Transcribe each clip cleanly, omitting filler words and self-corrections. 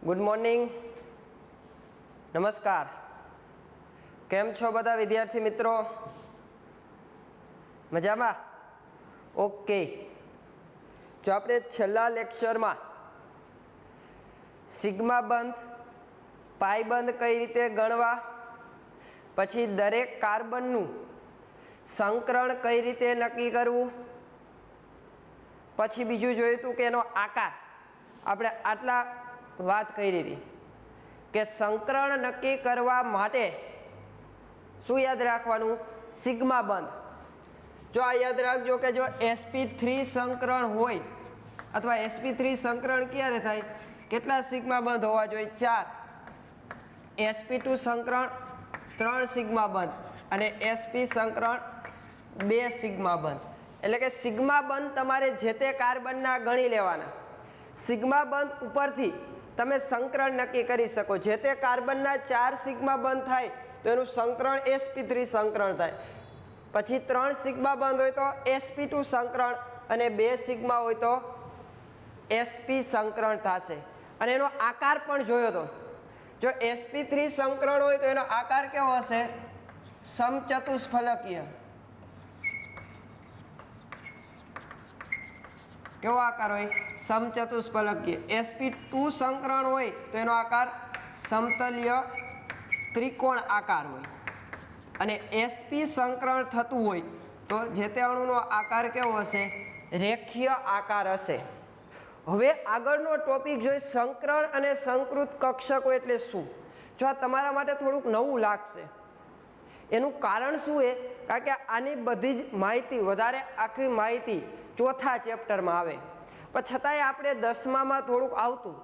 Good morning, નમસ્કાર. કેમ છો બધા વિદ્યાર્થી મિત્રો? મજામાં? ઓકે. જો આપણે છેલ્લા લેક્ચરમાં સિગ્મા બંધ, પાઈ બંધ કઈ રીતે ગણવા, પછી દરેક કાર્બનનું સંકરણ કઈ રીતે નક્કી કરવું, પછી બીજું જોયું હતું કે એનો આકાર, આપણે આટલા વાત કરી હતી કે સંકરણ નક્કી કરવા માટે શું યાદ રાખવાનું? સિગ્મા બંધ. જો આ યાદ રાખજો કે જો sp3 સંકરણ હોય અથવા sp3 સંકરણ ક્યારે થાય, કેટલા સિગ્મા બંધ હોવા જોઈએ? 4. sp2 સંકરણ 3 સિગ્મા બંધ અને sp સંકરણ 2 સિગ્મા બંધ. એટલે કે સિગ્મા બંધ તમારે જે તે કાર્બનના ગણી લેવાના. સિગ્મા બંધ ઉપરથી તમે સંકરણ નક્કી કરી શકો. જે તે કાર્બનના 4 સિગ્મા બંધ થાય તો એનું સંકરણ sp3 સંકરણ થાય. પછી 3 સિગ્મા બંધ હોય તો sp2 સંકરણ અને 2 સિગ્મા હોય તો sp સંકરણ થશે. અને એનો આકાર પણ જોયો તો, જો sp3 સંકરણ હોય તો એનો આકાર કેવો હશે? સમચતુષ્ફલકીય. કેવો આકાર હોય? સમચતુષ્ફલકીય. sp2 સંકરણ હોય તો એનો આકાર સમતલીય ત્રિકોણ આકાર હોય. અને sp સંકરણ થતું હોય તો જે તે અણુનો આકાર કેવો હશે? રેખીય આકાર હશે. હવે આગળનો ટોપિક જોઈએ સંકરણ અને સંકૃત કક્ષકો એટલે શું. જો આ તમારા માટે થોડુંક નવું લાગશે, એનું કારણ શું છે? કારણ કે આની બધી જ માહિતી, વધારે આખી માહિતી ચોથા ચેપ્ટરમાં આવે, પણ છતાંય આપણે 10મામાં થોડુંક આવતું.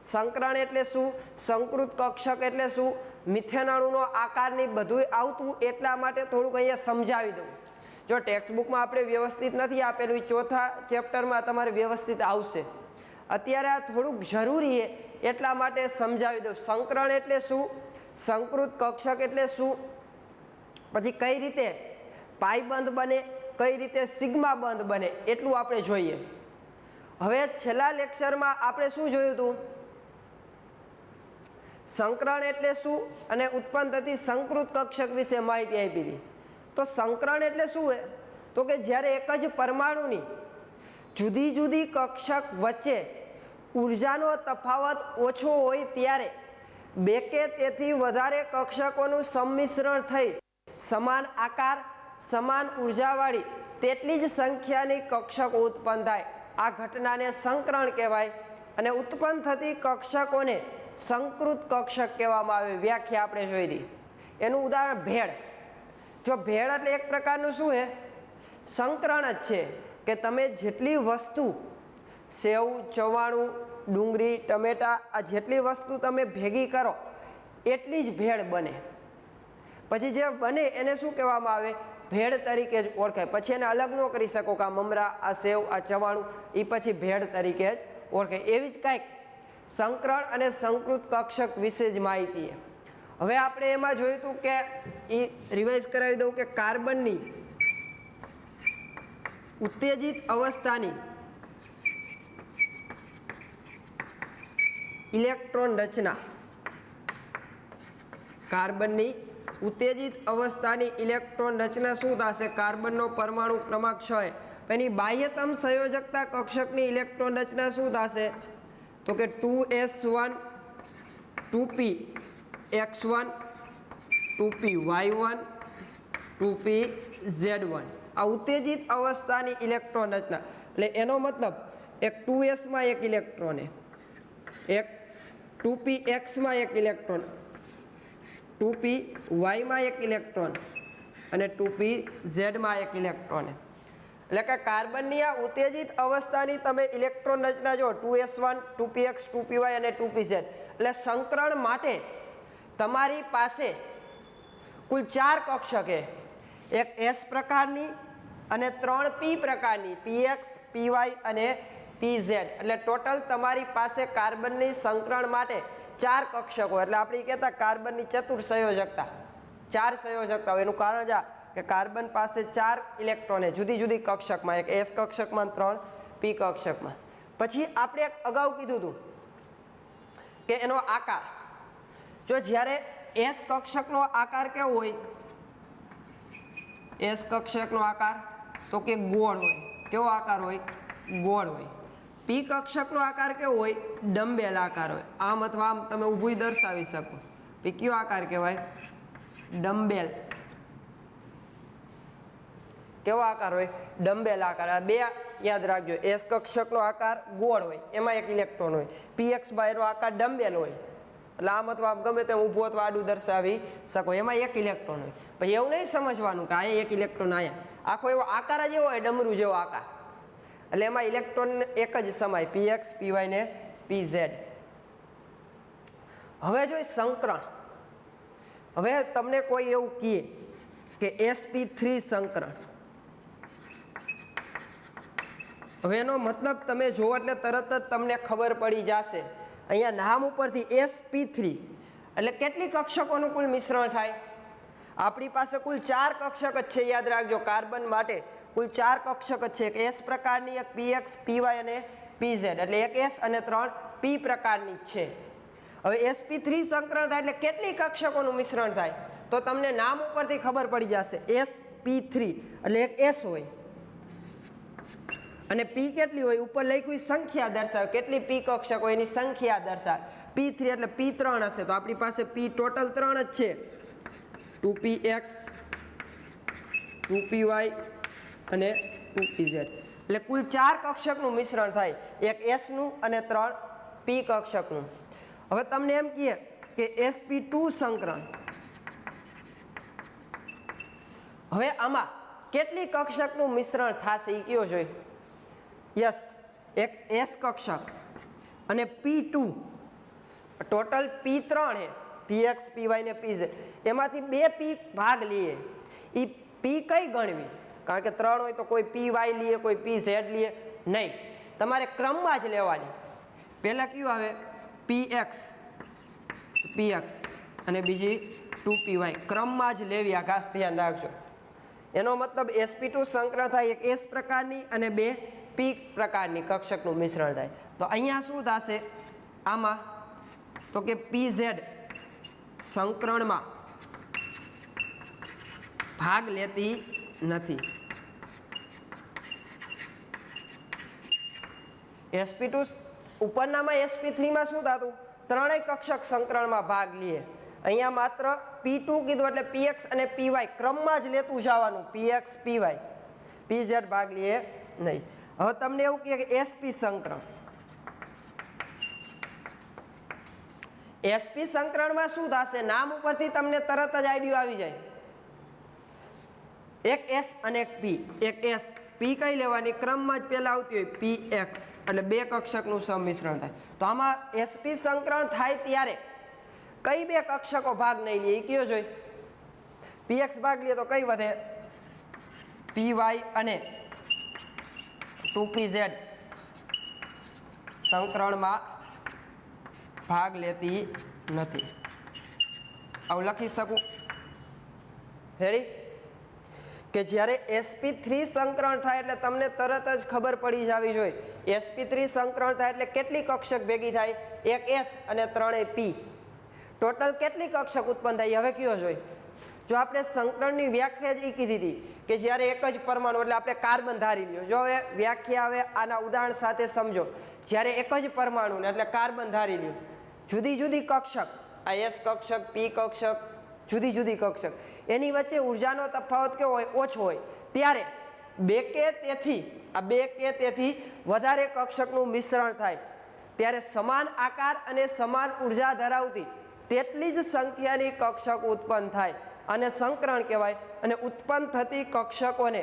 સંકરણ એટલે શું, સંકૃત કક્ષક એટલે શું, મિથેન અણુનો આકારની બધું આવતું, એટલા માટે થોડુંક અહીંયા સમજાવી દઉં. જો ટેક્સ્ટબુકમાં આપણે વ્યવસ્થિત નથી આપેલું, ચોથા ચેપ્ટરમાં તમારે વ્યવસ્થિત આવશે. અત્યારે આ થોડુંક જરૂરી છે એટલા માટે સમજાવી દઉં. સંકરણ એટલે શું, સંકૃત કક્ષક એટલે શું, પછી કઈ રીતે પાઈ બંધ બને, કઈ રીતે સિગ્મા બંધ બને, એટલું આપણે જોઈએ. હવે છેલ્લા લેક્ચરમાં આપણે શું જોયું હતું? સંકરણ એટલે શું અને ઉત્પન્ન થતી સંકૃત કક્ષક વિશે માહિતી આપી હતી. તો સંકરણ એટલે શું છે? તો કે જ્યારે એક જ પરમાણુની જુદી જુદી કક્ષક વચ્ચે ઉર્જાનો તફાવત ઓછો હોય ત્યારે બે કે તેથી વધારે કક્ષકોનું સંમિશ્રણ થઈ સમાન આકાર, સમાન ઉર્જાવાળી તેટલી જ સંખ્યાની કક્ષકો ઉત્પન્ન થાય. આ ઘટનાને સંકરણ કહેવાય. અને ઉત્પન્ન થતી કક્ષકોને સંકૃત કક્ષક કહેવામાં આવે. વ્યાખ્યા આપણે જોઈ હતી. એનું ઉદાહરણ ભેળ. જો ભેળ એટલે એક પ્રકારનું શું છે? સંકરણ જ છે કે તમે જેટલી વસ્તુ, સેવ, ચવાણું, ડુંગળી, ટમેટા, આ જેટલી વસ્તુ તમે ભેગી કરો એટલી જ ભેળ બને. પછી જે બને એને શું કહેવામાં આવે? ભેળ તરીકે જ ઓળખાય. પછી એને અલગ ન કરી શકો કે આ મમરા, આ સેવ, આ ચવાણું, એ પછી ભેળ તરીકે જ ઓળખાય. એવી જ કાંઈક સંકરણ અને સંકૃત કક્ષક વિશે જ માહિતી છે. હવે આપણે એમાં જોયું હતું કે એ રિવાઇઝ કરાવી દઉં કે કાર્બનની ઉત્તેજિત અવસ્થાની ઇલેક્ટ્રોન રચના. કાર્બનની ઉત્તેજિત અવસ્થાની ઇલેક્ટ્રોન રચના શું થશે? કાર્બનનો પરમાણુ ક્રમાંક 6, એની બાહ્યતમ સંયોજકતા કક્ષકની ઇલેક્ટ્રોન રચના શું થશે? તો કે 2s1 2px1 2py1 2pz1. આ ઉત્તેજિત અવસ્થાની ઇલેક્ટ્રોન રચના. એટલે એનો મતલબ એક 2sમાં એક ઇલેક્ટ્રોન, એક 2pxમાં એક ઇલેક્ટ્રોન, 2pyમાં એક ઇલેક્ટ્રોન અને 2pzમાં એક ઇલેક્ટ્રોન. એટલે કે કાર્બનની આ ઉત્તેજિત અવસ્થાની તમે ઇલેક્ટ્રોન રચના જો 2s1 2px 2py અને 2pz. એટલે સંકરણ માટે તમારી પાસે કુલ 4 કક્ષક છે. એક s પ્રકારની અને 3 p પ્રકારની, px py અને pz. એટલે ટોટલ તમારી પાસે કાર્બનની સંકરણ માટે 4 કક્ષકો. એટલે આપણે કહેતા કાર્બનની ચતુર સંયોજકતા, 4 સંયોજકતા. એનું કારણ છે કે કાર્બન પાસે 4 ઇલેક્ટ્રોન જુદી જુદી કક્ષકમાં, એક s કક્ષકમાં, 3 p કક્ષકમાં. પછી આપણે અગાઉ કીધું હતું કે એનો આકાર, જો જ્યારે એસ કક્ષકનો આકાર કેવો હોય, એસ કક્ષકનો આકાર તો કે ગોળ હોય. કેવો આકાર હોય? ગોળ હોય. પી કક્ષકનો આકાર કેવો હોય? ડમ્બેલ આકાર હોય. આમ અથવા આમ તમે ઊભું દર્શાવી શકો. પી કયો આકાર કહેવાય? ડમ્બેલ. કેવો આકાર હોય? ડમ્બેલ આકાર. આ બે યાદ રાખજો. એસ કક્ષકનો આકાર ગોળ હોય, એમાં એક ઇલેક્ટ્રોન હોય. પીએક્સ બાયનો આકાર ડમ્બેલ હોય, એટલે આમ અથવા આમ ગમે તેમ ઊભું અથવા આડું દર્શાવી શકો, એમાં એક ઇલેક્ટ્રોન હોય. પછી એવું નહીં સમજવાનું કે અહીંયા એક ઇલેક્ટ્રોન, અહીંયા આખો એવો આકાર જ એવો હોય, ડમરું જેવો આકાર, એટલે એમાં ઇલેક્ટ્રોન એક જ સમાય, પીએક્સ પીવાય ને પીઝેડ. હવે જોઈએ સંકરણ. હવે તમને કોઈ એવું કહે કે sp3 સંકરણ, હવે એનો મતલબ તમે જોવો એટલે તરત જ તમને ખબર પડી જશે. અહીંયા નામ ઉપરથી sp3 એટલે કેટલી કક્ષકોનું કુલ મિશ્રણ થાય? આપણી પાસે કુલ 4 કક્ષક જ છે, યાદ રાખજો. કાર્બન માટે કુલ 4 કક્ષક જ છે. એક એસ પ્રકારની, એક પીએક્સ, પીવાય અને પીઝેડ, એટલે એક એસ અને 3 પી પ્રકારની જ છે. હવે sp3 સંકરણ થાય એટલે કેટલી કક્ષકોનું મિશ્રણ થાય? તો તમને નામ ઉપરથી ખબર પડી જશે. sp3 એટલે એક એસ હોય અને પી કેટલી હોય? ઉપર લખ્યું સંખ્યા દર્શાવે, કેટલી પી કક્ષક હોય એની સંખ્યા દર્શાવે. p3 એટલે p3 હશે, તો આપણી પાસે પી ટોટલ 3 જ છે. 2px 2py અને 2pz, એટલે કુલ 4 કક્ષકનું મિશ્રણ થાય, એક એસ નું અને 3 પી કક્ષકનું. હવે તમને એમ કહે કે sp2 સંકરણ, હવે આમાં કેટલી કક્ષકનું મિશ્રણ થશે એ કયો જોઈએ? યસ, એક એસ કક્ષક અને p2, ટોટલ p3 હે, px py ને pz, એમાંથી 2 પી ભાગ લઈએ. એ પી કઈ ગણવી? કારણ કે 3 હોય તો કોઈ py લઈએ, કોઈ pz લઈએ નહીં, તમારે ક્રમમાં જ લેવાની. પહેલા કયું આવે? px અને બીજી 2py, ક્રમમાં જ લેવી. આ ખાસ ધ્યાન રાખજો. એનો મતલબ sp2 સંકરણ થાય, એક એસ પ્રકારની અને 2 પી પ્રકારની કક્ષકનું મિશ્રણ થાય. તો અહીંયા શું થશે આમાં? તો કે pz સંકરણમાં ભાગ લેતી નથી. sp2 ઉપરનામાં sp3 માં શું થતું? ત્રણેય કક્ષક સંકરણમાં ભાગ લે. અહીંયા માત્ર p2 કીધું એટલે px અને py ક્રમમાં જ લેતું જવાનું. px py pz ભાગ લે નહીં. હવે તમને એવું કહે કે sp સંકરણ, sp સંકરણમાં શું થશે? નામ ઉપરથી તમને તરત જ આઈડિયો આવી જાય. એક એસ અને એક પી. એક એસ પી કઈ લેવાની? ક્રમમાં જ પહેલા આવતી હોય px, એટલે 2 કક્ષકનું સંમિશ્રણ થાય. તો આમાં sp સંકરણ થાય ત્યારે કઈ 2 કક્ષકો ભાગ નહીં લે એ કયો જોઈ? px ભાગ લે તો કઈ વધે? py અને 2pz સંકરણમાં ભાગ લેતી નથી. આવું લખી શકું? રેડી? કે જ્યારે sp3 સંકરણ થાય એટલે તમને તરત જ ખબર પડી જવી જોઈએ. sp3 સંકરણ થાય એટલે કેટલી કક્ષક ભેગી થાય? એક એસ અને 3 પી. ટોટલ કેટલી કક્ષક ઉત્પન્ન થાય? હવે કયો જોઈએ? જો આપણે સંકરણની વ્યાખ્યા જ એ કીધી હતી કે જ્યારે એક જ પરમાણુ, એટલે આપણે કાર્બન ધારી લ્યો. જો હવે વ્યાખ્યા આવે આના ઉદાહરણ સાથે સમજો. જ્યારે એક જ પરમાણુ એટલે કાર્બન ધારી લ્યો, જુદી જુદી કક્ષક, આ એસ કક્ષક, પી કક્ષક, જુદી જુદી કક્ષક, એની વચ્ચે ઉર્જાનો તફાવત કેવો હોય? ઓછો હોય. ત્યારે 2 કે તેથી વધારે કક્ષકનું મિશ્રણ થાય ત્યારે સમાન આકાર અને સમાન ઉર્જા ધરાવતી તેટલી જ સંખ્યાની કક્ષક ઉત્પન્ન થાય અને સંકરણ કહેવાય. અને ઉત્પન્ન થતી કક્ષકોને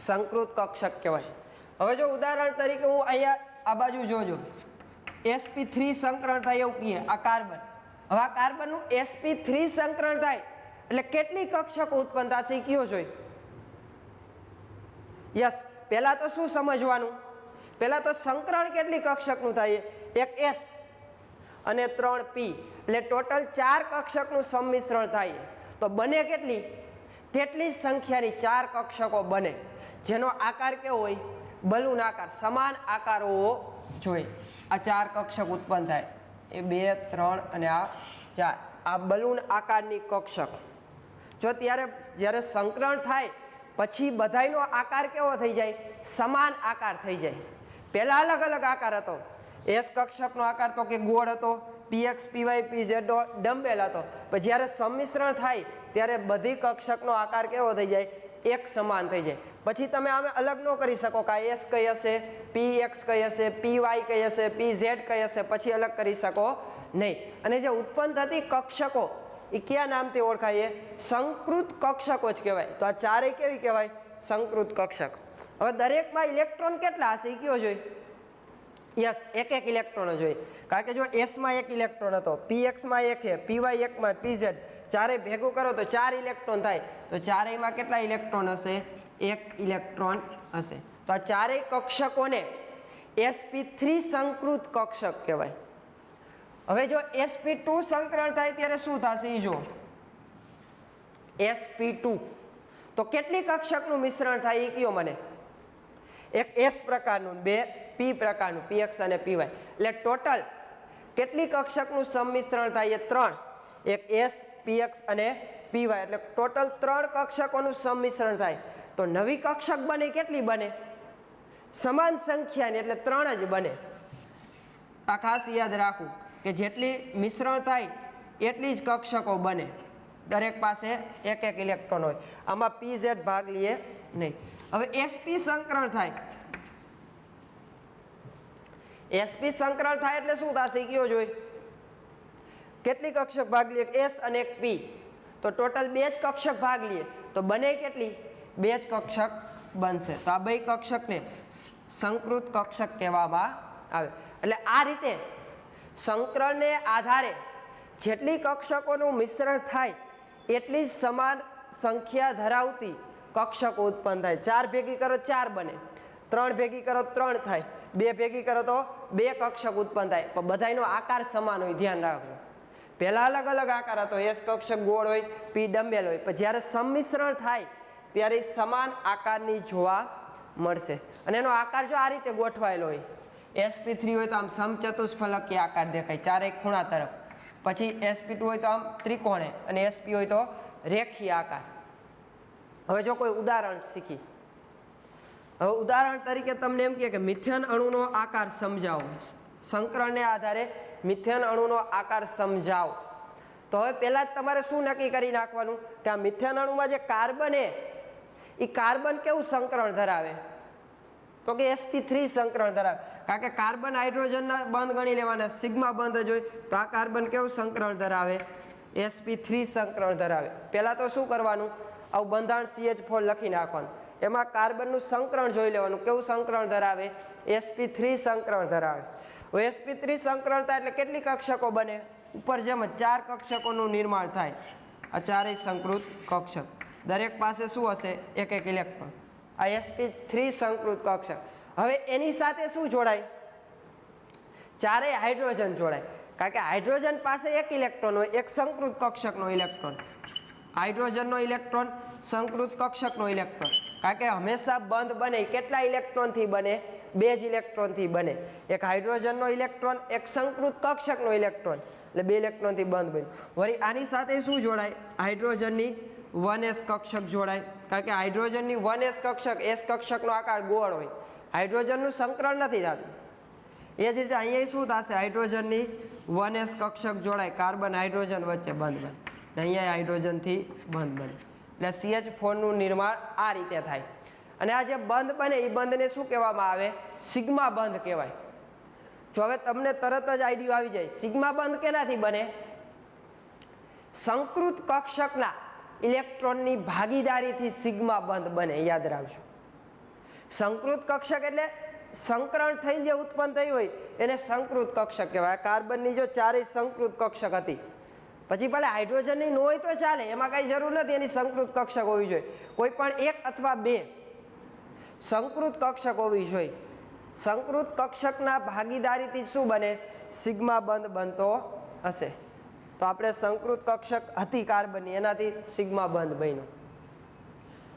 સંકૃત કક્ષક કહેવાય. હવે જો ઉદાહરણ તરીકે હું અહીંયા આ બાજુ જોજો, sp3 સંકરણ થાય એવું કહીએ, આ કાર્બન. હવે આ કાર્બનનું sp3 સંકરણ થાય એટલે કેટલી કક્ષકો ઉત્પન્ન થશે એ કયો જોઈ? યસ, પહેલા તો શું સમજવાનું? પહેલા તો સંકરણ કેટલી કક્ષકનું થાય? એક એસ અને 3 પી, એટલે ટોટલ 4 કક્ષકનું સંમિશ્રણ થાય. તો બને કેટલી? તેટલી સંખ્યાની 4 કક્ષકો બને, જેનો આકાર કેવો હોય? બલૂન આકાર, સમાન આકાર હોવો જોઈએ. આ 4 કક્ષક ઉત્પન્ન થાય. એ 2 3 અને આ 4 આ બલૂન આકારની કક્ષક જો જ્યારે સંકરણ થાય પછી બધાયનો આકાર કેવો થઈ જાય સમાન આકાર થઈ જાય પહેલા અલગ અલગ આકાર હતો એસ કક્ષકનો આકાર તો કે ગોળ હતો px py pz ડમ્બેલ હતો પણ જ્યારે સંમિશ્રણ થાય ત્યારે બધી કક્ષકનો આકાર કેવો થઈ જાય એક સમાન થઈ જાય પછી તમે આમે અલગ ન કરી શકો કે એસ કઈ હશે px કઈ હશે py કઈ હશે pz કઈ હશે પછી અલગ કરી શકો નહીં અને જે ઉત્પન્ન થતી કક્ષકો એ કયા નામથી ઓળખાય સંકૃત કક્ષકો જ કહેવાય તો આ ચારેય કેવી કહેવાય સંકૃત કક્ષક હવે દરેકમાં ઇલેક્ટ્રોન કેટલા હશે એ કયો જોઈએ યસ એક એક ઇલેક્ટ્રોન જોઈએ કારણ કે જો એસમાં એક ઇલેક્ટ્રોન હતો પીએક્સમાં એક છે પીવાય એકમાં પીઝેડ ચારેય ભેગું કરો તો 4 ઇલેક્ટ્રોન થાય તો ચારેયમાં કેટલા ઇલેક્ટ્રોન હશે એક ઇલેક્ટ્રોન હશે તો આ ચારેય કક્ષકોને sp3 સંકૃત કક્ષક કહેવાય હવે જો sp2 સંકરણ થાય ત્યારે શું થશે એ જો sp2 તો કેટલી કક્ષકનું મિશ્રણ થાય એ કયો મને એક s પ્રકારનું બે p પ્રકારનું px અને py એટલે ટોટલ કેટલી કક્ષકનું સંમિશ્રણ થાય એ 3 એક s px અને py એટલે ટોટલ 3 કક્ષકોનું સંમિશ્રણ થાય તો નવી કક્ષક બને કેટલી બને સમાન સંખ્યાની એટલે 3 જ બને આ ખાસ યાદ રાખવું કે જેટલી મિશ્રણ થાય એટલી જ કક્ષકો બને દરેક પાસે એક એક ઇલેક્ટ્રોન હોય આમાં pz ભાગ લે નહીં હવે sp સંકરણ થાય sp સંકરણ થાય એટલે શું થશે કયો જોઈ કેટલી કક્ષક ભાગ લે s અને એક p તો ટોટલ 2 જ કક્ષક ભાગ લે તો બને કેટલી 2 જ કક્ષક બનશે તો આ બે કક્ષકને સંકૃત કક્ષક કહેવામાં આવે એટલે આ રીતે સંકરણને આધારે જેટલી કક્ષકોનું મિશ્રણ થાય એટલી જ સમાન સંખ્યા ધરાવતી કક્ષકો ઉત્પન્ન થાય 4 ભેગી કરો 4 બને 3 ભેગી કરો 3 થાય 2 ભેગી કરો તો 2 કક્ષક ઉત્પન્ન થાય પણ બધાયનો આકાર સમાન હોય ધ્યાન રાખજો પહેલા અલગ અલગ આકાર હતો એસ કક્ષક ગોળ હોય પી ડમ્બેલ હોય પણ જ્યારે સંમિશ્રણ થાય ત્યારે સમાન આકારની જોવા મળશે અને એનો આકાર જો આ રીતે ગોઠવાયેલો હોય sp3 હોય તો આમ સમચતુષ્ફલકીય આકાર દેખાય ચારેય ખૂણા તરફ પછી sp2 હોય તો આમ ત્રિકોણે અને sp હોય તો રેખીય આકાર હવે જો કોઈ ઉદાહરણ શીખી હવે ઉદાહરણ તરીકે તમને એમ કે મિથેન અણુનો આકાર સમજાવો સંકરણને આધારે મિથેન અણુનો આકાર સમજાવો તો હવે પહેલા જ તમારે શું નક્કી કરી નાખવાનું કે આ મિથેન અણુમાં જે કાર્બન એ કાર્બન કેવું સંકરણ ધરાવે તો કે sp3 સંકરણ ધરાવે કારણ કે કાર્બન હાઇડ્રોજનના બંધ ગણી લેવાના સિગ્મા બંધ જ હોય તો આ કાર્બન કેવું સંકરણ ધરાવે sp3 સંકરણ ધરાવે પહેલા તો શું કરવાનું આવું બંધારણ CH4 લખી નાખવાનું એમાં કાર્બનનું સંકરણ જોઈ લેવાનું કેવું સંકરણ ધરાવે sp3 સંકરણ ધરાવે હવે sp3 સંકરણ થાય એટલે કેટલી કક્ષકો બને ઉપર જેમ 4 કક્ષકોનું નિર્માણ થાય આ ચારેય સંકૃત કક્ષક દરેક પાસે શું હશે એક એક ઇલેક્ટ્રોન આ sp3 સંકૃત કક્ષક હવે એની સાથે શું જોડાય ચારેય હાઇડ્રોજન જોડાય કારણ કે હાઇડ્રોજન પાસે એક ઇલેક્ટ્રોન હોય એક સંકૃત કક્ષકનો ઇલેક્ટ્રોન હાઇડ્રોજનનો ઇલેક્ટ્રોન સંકૃત કક્ષકનો ઇલેક્ટ્રોન કારણ કે હંમેશા બંધ બને કેટલા ઇલેક્ટ્રોનથી બને 2 જ ઇલેક્ટ્રોનથી બને એક હાઇડ્રોજનનો ઇલેક્ટ્રોન એક સંકૃત કક્ષકનો ઇલેક્ટ્રોન એટલે 2 ઇલેક્ટ્રોનથી બંધ બન્યું વળી આની સાથે શું જોડાય હાઇડ્રોજનની 1s કક્ષક જોડાય કારણ કે હાઇડ્રોજનની 1s કક્ષક s કક્ષકનો આકાર ગોળ હોય હાઇડ્રોજનનું સંકરણ નથી થતું એ જ રીતે અહીંયા શું થશે હાઇડ્રોજનની 1s કક્ષક જોડાય કાર્બન હાઇડ્રોજન વચ્ચે બંધ બને અહીંયા હાઇડ્રોજનથી બંધ બને એટલે CH4નું નિર્માણ આ રીતે થાય અને આ જે બંધ બને એ બંધને શું કહેવામાં આવે સિગ્મા બંધ કહેવાય જો હવે તમને તરત જ આઈડિયા આવી જાય સિગ્મા બંધ કેનાથી બને સંકૃત કક્ષકના ઇલેક્ટ્રોનની ભાગીદારીથી સિગ્મા બંધ બને યાદ રાખજો સંકૃત કક્ષક એટલે સંકરણ થઈને જે ઉત્પન્ન થઈ હોય એને સંકૃત કક્ષક કહેવાય કાર્બનની જો ચારેય સંકૃત કક્ષક હતી પછી ભલે હાઇડ્રોજનની ન હોય તો ચાલે એમાં કઈ જરૂર નથી એની સંકૃત કક્ષક હોવી જોઈએ કોઈ પણ 1 અથવા 2 સંકૃત કક્ષક હોવી જોઈએ સંકૃત કક્ષકના ભાગીદારીથી શું બને સિગ્મા બંધ બનતો હશે તો આપણે સંકૃત કક્ષક હતી કાર્બનની એનાથી સિગ્મા બંધ બન્યો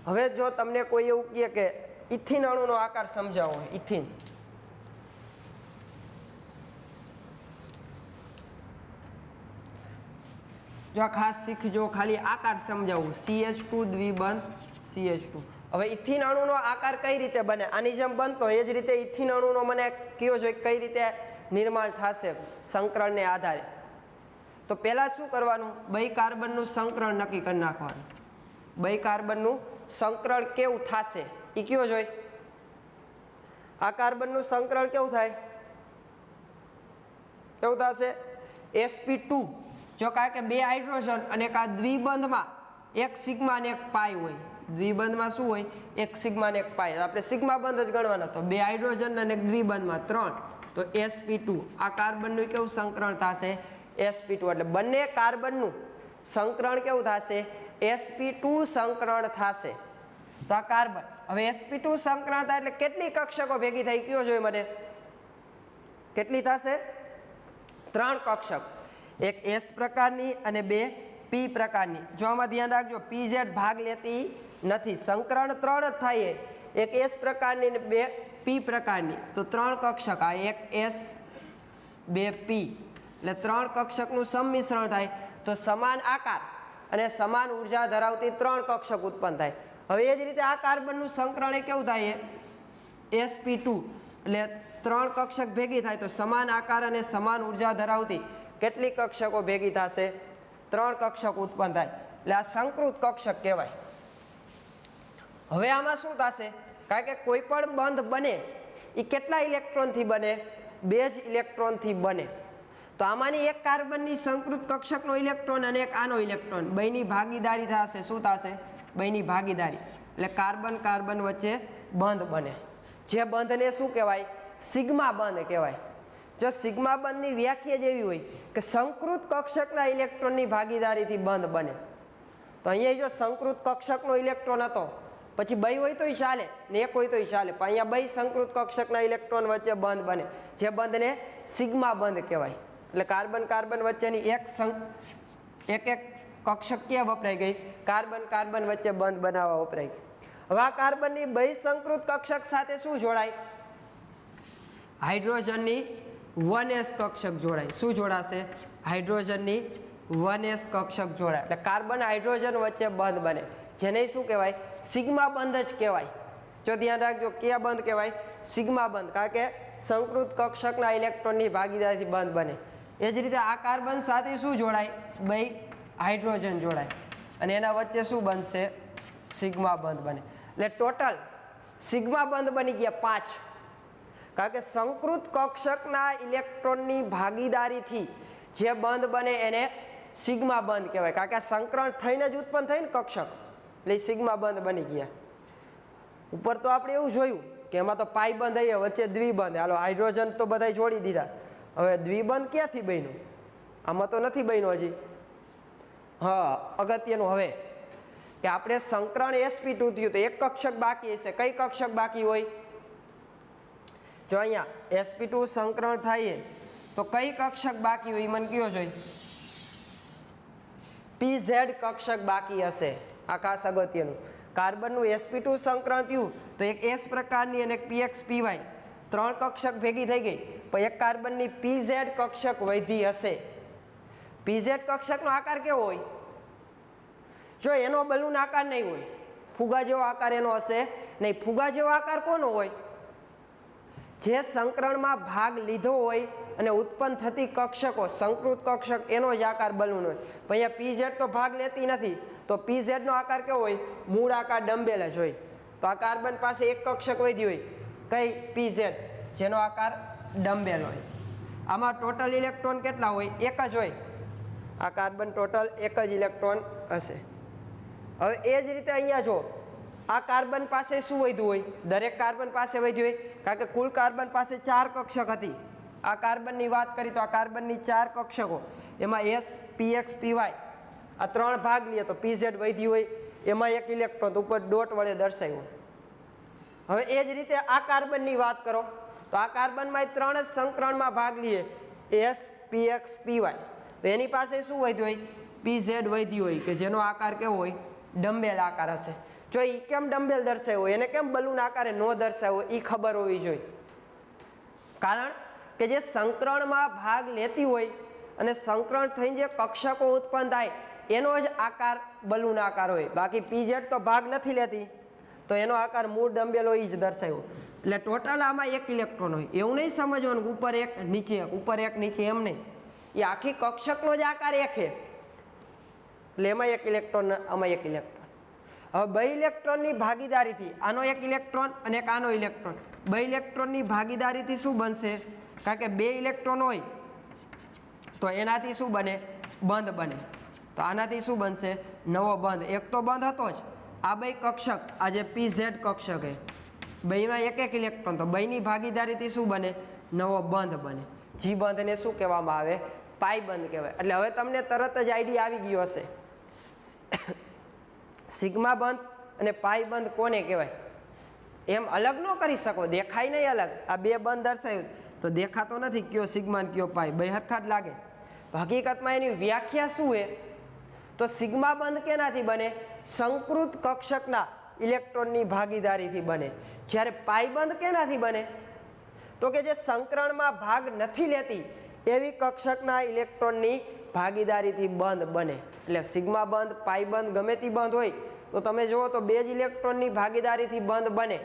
હવે જો તમને કોઈ એવું કહે કે ઇથિન અણુનો આકાર સમજાવો ઇથિન જો આ ખાસ શીખજો, ખાલી આકાર સમજાવું. CH2 દ્વિબંધ CH2. હવે ઇથિન અણુનો આકાર કઈ રીતે બને? આની જેમ બનતો એ જ રીતે ઇથિન અણુનો મને કયો જોઈએ કઈ રીતે નિર્માણ થશે સંકરણને આધારે. તો પહેલા શું કરવાનું? બાયકાર્બનનું સંકરણ નક્કી કરી નાખવાનું. બાયકાર્બનનું સંકરણ કેવું થશે એ કયો જોઈએ? આ કાર્બનનું સંકરણ કેવું થાય? કેવું થશે? sp2. જો કારણ કે બે હાઇડ્રોજન અને એક આ દ્વિબંધમાં એક સિગ્મા અને એક પાઈ હોય. દ્વિબંધમાં શું હોય? એક સિગ્મા અને એક પાઈ. આપણે સિગ્મા બંધ જ ગણવાનો. તો બે હાઇડ્રોજન અને એક દ્વિબંધમાં 3, તો sp2. આ કાર્બનનું કેવું સંકરણ થશે? sp2. એટલે બંને કાર્બનનું સંકરણ કેવું થશે? sp2 સંકરણ થશે. તો આ કાર્બન હવે sp2 સંકરણ થાય એટલે કેટલી કક્ષકો ભેગી થઈ કયો જોઈએ મને? કેટલી થશે? 3 કક્ષક. એક S પ્રકારની અને 2 P પ્રકારની. જો આમાં ધ્યાન રાખજો, PZ ભાગ લેતી નથી. સંકરણ 3 જ થાય. એક S પ્રકારની અને 2 P પ્રકારની. તો 3 કક્ષક. આ એક S 2 P એટલે 3 કક્ષકનું સંમિશ્રણ થાય. તો સમાન આકાર અને સમાન ઉર્જા ધરાવતી 3 કક્ષક ઉત્પન્ન થાય. હવે એ જ રીતે આ કાર્બનનું સંકરણ એ કેવું થાય? sp2. એટલે 3 કક્ષક ભેગી થાય તો સમાન આકાર અને સમાન ઉર્જા ધરાવતી કેટલી કક્ષકો ભેગી થશે? 3 કક્ષક ઉત્પન્ન થાય. એટલે આ સંકૃત કક્ષક કહેવાય. હવે આમાં શું થશે? કારણ કે કોઈ પણ બંધ બને એ કેટલા ઇલેક્ટ્રોનથી બને? 2 જ ઇલેક્ટ્રોનથી બને. તો આમાંની એક કાર્બનની સંકૃત કક્ષકનો ઇલેક્ટ્રોન અને એક આનો ઇલેક્ટ્રોન બેયની ભાગીદારી થશે. શું થશે? બેયની ભાગીદારી. એટલે કાર્બન કાર્બન વચ્ચે બંધ બને. જે બંધને શું કહેવાય? સિગ્મા બંધ કહેવાય. જો સિગ્મા બંધની વ્યાખ્યા જેવી હોય કે સંકૃત કક્ષકના ઇલેક્ટ્રોનની ભાગીદારીથી બંધ બને. તો અહીંયા જો સંકૃત કક્ષકનો ઇલેક્ટ્રોન હતો, પછી બે હોય તોય ચાલે ને એક હોય તોય ચાલે, પણ અહીંયા બે સંકૃત કક્ષકના ઇલેક્ટ્રોન વચ્ચે બંધ બને. જે બંધને સિગ્મા બંધ કહેવાય. એટલે કાર્બન કાર્બન વચ્ચેની એક એક કક્ષક ક્યાં વપરાઈ ગઈ? કાર્બન કાર્બન વચ્ચે બંધ બનાવવા વપરાઈ ગઈ. હવે આ કાર્બનની બે સંકૃત કક્ષક સાથે શું જોડાય? હાઇડ્રોજનની 1s કક્ષક જોડાય. શું જોડાશે? હાઇડ્રોજનની 1s કક્ષક જોડાય. એટલે કાર્બન હાઇડ્રોજન વચ્ચે બંધ બને. જેને શું કહેવાય? સિગ્મા બંધ જ કહેવાય. જો ધ્યાન રાખજો, કયા બંધ કહેવાય? સિગ્મા બંધ. કારણ કે સંકૃત કક્ષકના ઇલેક્ટ્રોનની ભાગીદારીથી બંધ બને. એ જ રીતે આ કાર્બન સાથે શું જોડાય? બે હાઇડ્રોજન જોડાય અને એના વચ્ચે શું બનશે? સિગ્મા બંધ બને. એટલે ટોટલ સિગ્મા બંધ બની ગયા 5. કારણ કે સંકૃત કક્ષકના ઇલેક્ટ્રોનની ભાગીદારીથી જે બંધ બને એને સિગ્મા બંધ કહેવાય. કારણ કે આ સંકરણ થઈને જ ઉત્પન્ન થઈ ને કક્ષક, એટલે સિગ્મા બંધ બની ગયા. ઉપર તો આપણે એવું જોયું કે એમાં તો પાઈ બંધ આવી, વચ્ચે દ્વિબંધ. હાલો હાઇડ્રોજન તો બધા જોડી દીધા. હવે દ્વિબંધ ક્યાંથી બન્યું? આમાં તો નથી બન્યું હજી. હા, અગત્યનું હવે કે આપણે સંકરણ sp2 થયું તો એક કક્ષક બાકી હશે. કઈ કક્ષક બાકી હોય? જો અહીંયા sp2 સંકરણ થાય તો કઈ કક્ષક બાકી હોય? મને કયો જોઈએ? pz કક્ષક બાકી હશે. આ ખાસ અગત્યનું. કાર્બનનું sp2 સંકરણ થયું તો એક s પ્રકારની અને એક px py 3 કક્ષક ભેગી થઈ ગઈ, પણ એક કાર્બનની pz કક્ષક વધી હશે. pz કક્ષકનો આકાર કેવો હોય? જો એનો બલૂન આકાર નહીં હોય, ફુગા જેવો આકાર એનો હશે નહીં. ફુગા જેવો આકાર કોનો હોય? જે સંકરણમાં ભાગ લીધો હોય અને ઉત્પન્ન થતી કક્ષકો સંકૃત કક્ષક એનો જ આકાર બલૂન હોય. પણ અહીંયા pz તો ભાગ લેતી નથી, તો pz નો આકાર કેવો હોય? મૂળ આકાર ડમ્બેલ જ હોય. તો આ કાર્બન પાસે એક કક્ષક વધી હોય, કઈ? pz, જેનો આકાર ડમ્બેલ હોય. આમાં ટોટલ ઇલેક્ટ્રોન કેટલા હોય? એક જ હોય. આ કાર્બન ટોટલ એક જ ઇલેક્ટ્રોન હશે. હવે એ જ રીતે અહીંયા જો આ કાર્બન પાસે શું વધ્યું હોય? દરેક કાર્બન પાસે વધ્યું હોય. કારણ કે કુલ કાર્બન પાસે 4 કક્ષક હતી. આ કાર્બનની વાત કરી તો આ કાર્બનની 4 કક્ષકો, એમાં s px py આ 3 ભાગ લઈએ તો pz વધ્યું હોય, એમાં એક ઇલેક્ટ્રોન ઉપર ડોટ વડે દર્શાવ્યું. હવે એ જ રીતે આ કાર્બનની વાત કરો તો આ કાર્બનમાં 3 જ સંકરણમાં ભાગ લઈએ, s px py, તો એની પાસે શું વધ્યું હોય? pz વધ્યું હોય કે જેનો આકાર કેવો હોય? ડમ્બેલ આકાર હશે. જો એ કેમ ડમ્બેલ દર્શાવ્યો હોય, એને કેમ બલૂન આકારે ન દર્શાવ્યો એ ખબર હોવી જોઈએ. કારણ કે જે સંકરણમાં ભાગ લેતી હોય અને સંકરણ થઈને જે કક્ષકો ઉત્પન્ન થાય એનો જ આકાર બલૂન આકાર હોય, બાકી પીઝેડ તો ભાગ નથી લેતી, તો એનો આકાર મૂળ ડંબેલ હોય એ જ દર્શાવ્યો. એટલે ટોટલ આમાં એક ઇલેક્ટ્રોન હોય. એવું નહીં સમજવાનું કે ઉપર એક નીચે એક, ઉપર એક નીચે, એમ નહીં. એ આખી કક્ષકનો જ આકાર એક છે. એટલે એમાં એક ઇલેક્ટ્રોન, આમાં એક ઇલેક્ટ્રોન. હવે બે ઇલેક્ટ્રોનની ભાગીદારીથી આનો એક ઇલેક્ટ્રોન અને એક આનો ઇલેક્ટ્રોન, બે ઇલેક્ટ્રોનની ભાગીદારીથી શું બનશે? કારણ કે બે ઇલેક્ટ્રોન હોય તો એનાથી શું બને? બંધ બને. તો આનાથી શું બનશે? નવો બંધ. એક તો બંધ હતો જ. આ બે કક્ષક, આ જે PZ કક્ષક છે, બેમાં એક એક ઇલેક્ટ્રોન, તો બેની ભાગીદારીથી શું બને? નવો બંધ બને. જી બંધને શું કહેવામાં આવે? પાઈ બંધ કહેવાય. એટલે હવે તમને તરત જ આઈડિયા આવી ગયો હશે, સિગ્મા બંધ અને પાઈ બંધ કોને કહેવાય. એમ અલગ ન કરી શકો, દેખાય નહીં અલગ. આ બે બંધ દર્શાવ્યું તો દેખાતો નથી કયો સિગ્મા ને કયો પાઈ, બે હરખા જ લાગે. હકીકતમાં એની વ્યાખ્યા શું છે? તો સિગ્મા બંધ કેનાથી બને? સંકૃત કક્ષકના ઇલેક્ટ્રોનની ભાગીદારીથી બને. જ્યારે પાઈ બંધ કેનાથી બને? તો કે જે સંકરણમાં ભાગ નથી લેતી એવી કક્ષકના ઇલેક્ટ્રોનની ભાગીદારીથી બંધ બને. એટલે સિગ્મા બંધ, પાઈ બંધ, ગમે તે બંધ હોય તો તમે જુઓ તો બે જ ઇલેક્ટ્રોનની ભાગીદારીથી બંધ બને,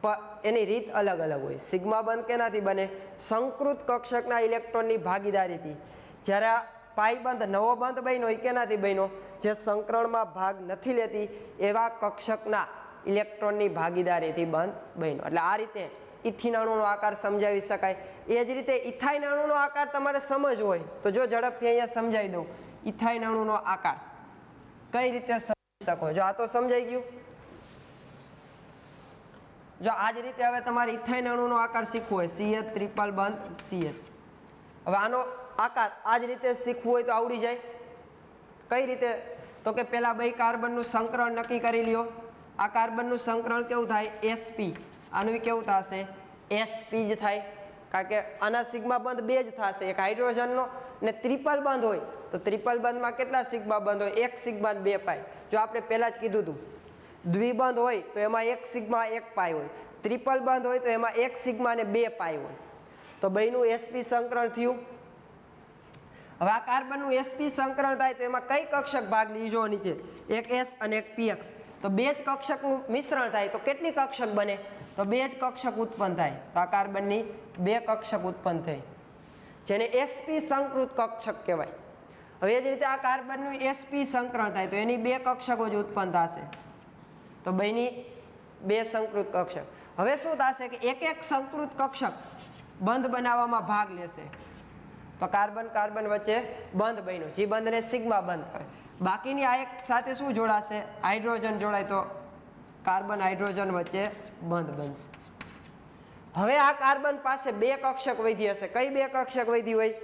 પણ એની રીત અલગ અલગ હોય. સિગ્મા બંધ કેનાથી બને? સંકૃત કક્ષકના ઇલેક્ટ્રોનની ભાગીદારીથી. જ્યારે આ પાઈ બંધ, નવો બંધ બન્યો, એ કેનાથી બન્યો? જે સંકરણમાં ભાગ નથી લેતી એવા કક્ષકના ઇલેક્ટ્રોનની ભાગીદારીથી બંધ બન્યો. એટલે આ રીતે ઇથિન અણુનો આકાર સમજાવી શકાય. એ જ રીતે ઇથાઇન અણુનો આકાર તમારે સમજવો હોય તો જો ઝડપથી અહીંયા સમજાવી દઉં. ઇથાઇન અણુનો આકાર કઈ રીતે સમજી શકો? જો આ તો સમજાઈ ગયું. જો આ જ રીતે હવે તમારે ઇથાઇન અણુનો આકાર શીખવો હોય, CH ટ્રિપલ બંધ CH. હવે આનો આકાર આ જ રીતે શીખવું હોય તો આવડી જાય. કઈ રીતે? તો કે પહેલા બે કાર્બનનું સંકરણ નક્કી કરી લ્યો. આ કાર્બનનું સંકરણ કેવું થાય? sp. આનું કેવું થશે? sp જ થાય. કારણ કે આના સિગ્મા બંધ બે જ થશે, એક હાઇડ્રોજનનો ને ટ્રિપલ બંધ હોય તો ટ્રિપલ બંધમાં કેટલા સિગ્મા બંધ હોય? એક સિગ્મા ને બે પાઈ. જો આપણે પહેલા જ કીધું હતું, દ્વિબંધ હોય તો એમાં એક સિગ્મા એક પાઈ હોય, ટ્રિપલ બંધ હોય તો એમાં એક સિગ્મા ને બે પાઈ હોય. તો બેનું sp સંકરણ થયું. હવે આ કાર્બનનું sp સંકરણ થાય તો એમાં કઈ કક્ષક ભાગ લીધો? નીચે એક s અને એક px. તો બે જ કક્ષકનું મિશ્રણ થાય તો કેટલી કક્ષક બને? તો બે જ કક્ષક ઉત્પન્ન થાય. તો આ કાર્બનની બે કક્ષક ઉત્પન્ન થઈ, જેને sp સંકૃત કક્ષક કહેવાય. હવે એ જ રીતે આ કાર્બનનું sp સંકરણ થાય તો એની બે કક્ષકો જ ઉત્પન્ન થશે. તો બેની બે સંકૃત કક્ષક. હવે શું થશે કે એક એક સંકૃત કક્ષક બંધ બનાવવામાં ભાગ લેશે. તો કાર્બન કાર્બન વચ્ચે બંધ બન્યો, જે બંધને સિગ્મા બંધ કહેવાય. બાકીની આ એક સાથે શું જોડાશે? હાઇડ્રોજન જોડાય તો કાર્બન હાઇડ્રોજન વચ્ચે બંધ બનશે. હવે આ કાર્બન પાસે બે કક્ષક વધી હશે. કઈ બે કક્ષક વધી હોય?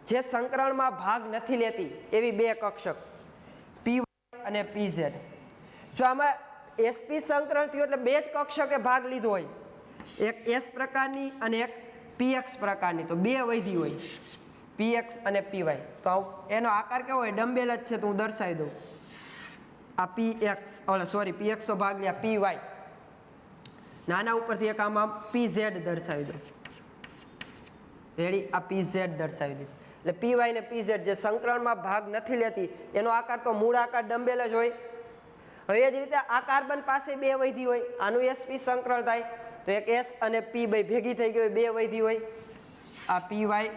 જે સંકરણમાં ભાગ નથી લેતી એવી બે કક્ષક, py અને pz. જો આમાં sp સંકરણ થયું એટલે બે જ કક્ષકે ભાગ લીધો હોય, એક s પ્રકારની અને એક px પ્રકારની, તો બે વધી હોય, px અને py. તો એનો આકાર કેવો હોય? ડમ્બેલ જ છે, તો હું દર્શાવી દઉં. આ px, px તો ભાગ લ્યા, py નાના ઉપરથી એક આમ pz દર્શાવી દઉં. રેડી? આ pz દર્શાવી દીધું. એટલે py ને pz જે સંકરણમાં ભાગ નથી લેતી એનો આકાર તો મૂળ આકાર ડમ્બેલ જ હોય. હવે એ જ રીતે આ કાર્બન પાસે બે વૈધી હોય, આનું sp સંકરણ થાય તો એક s અને p બે ભેગી થઈ ગઈ હોય, બે વૈધી હોય. આ py